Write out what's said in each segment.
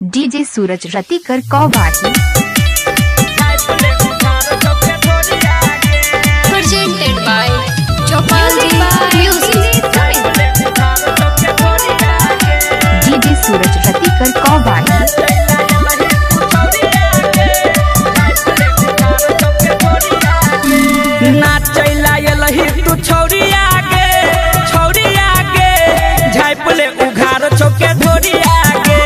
DJ Suraj Ratikar Kauwahi presented by Chopalji Music। DJ Suraj Ratikar Kauwahi नाचैला यलही तू छौरी आगे झाइपले उघार चौके ढोरी आगे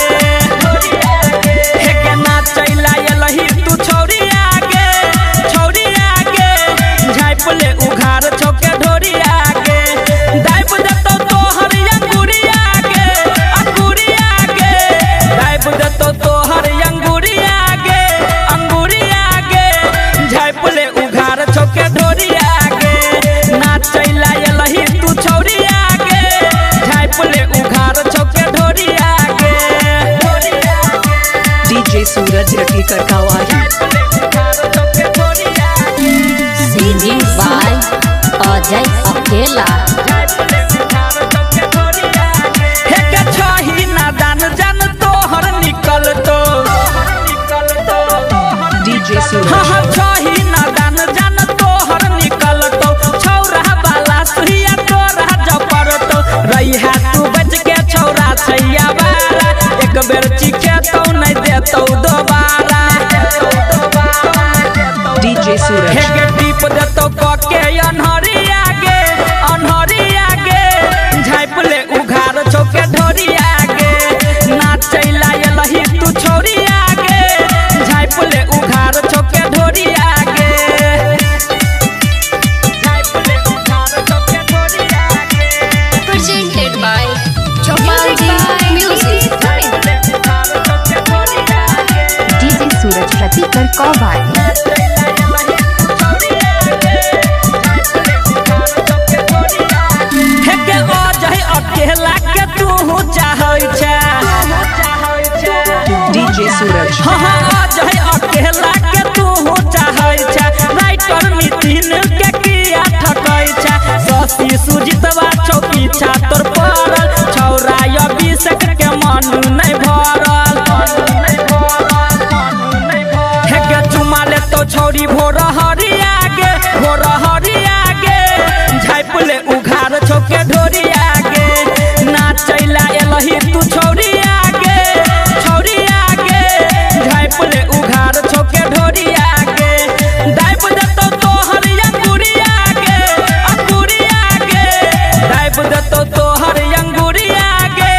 हेके नाचैला यलही तू छौरी आगे झाइपले उघार चौके ढोरी आगे दाइब देतो तोहर अंगूरी आगे दाइब देतो तोहर अंगूरी आगे झाइपले उघार चौके ढोरी आगे नाचैला यलही तू छौरी आगे झाइपले उघार चौके ढोरी आगे DJ Suraj Ratikar Kauwahi Singing by Ajay Akela। हेके छही नादान जान तोहर निकल तो डीजे सूरज हाँ छही नादान जान तोहर निकल तो छौरा बाला सुहिया तोरा जपर तो रहिया तू बच के छौरा छैया बारा एक बेर चिखे तो नहीं देतौ दोबारा डीजे सूरज हेगे टीप देतो कके अनहरी आगे झाइपले उघार चौके ढोरी आगे नाचैला यलही तू छौरी आगे झाइपले उघार चौके ढोरी आगे झाइपले उघार चौके ढोरी आगे Presented by Chopalji Music। DJ Suraj Ratikar Kauwahi हेके अजय अकेला के तू चाहै छै डीजे सूरज हाँ अजय अकेला के तू चाहै छै राइटर नितिन के किया ठकै छै शशि सुजितवा छौ पीछा तोर पड़ल छौरा अभिषेक के मन नहीं भरल हेके चुमा लेतो छौरी भोर हरी आगे झाइपले उघार चौके ढोरी आगे नाचैला एलही तू छौरी आगे झाइपले उघार चौके ढोरी आगे दाइब देतो तोहर अंगूरी आगे दाइब देतो तोहर अंगूरी आगे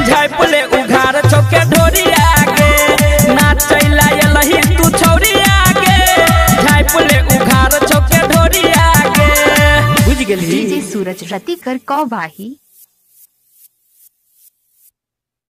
झाइपले उघार चौके ढोरी आगे नाचैला एलही तू छौरी आगे झाइपले उघार चौके ढोरी आगे बुझ गेली डीजे सूरज रतिकर कौवाही।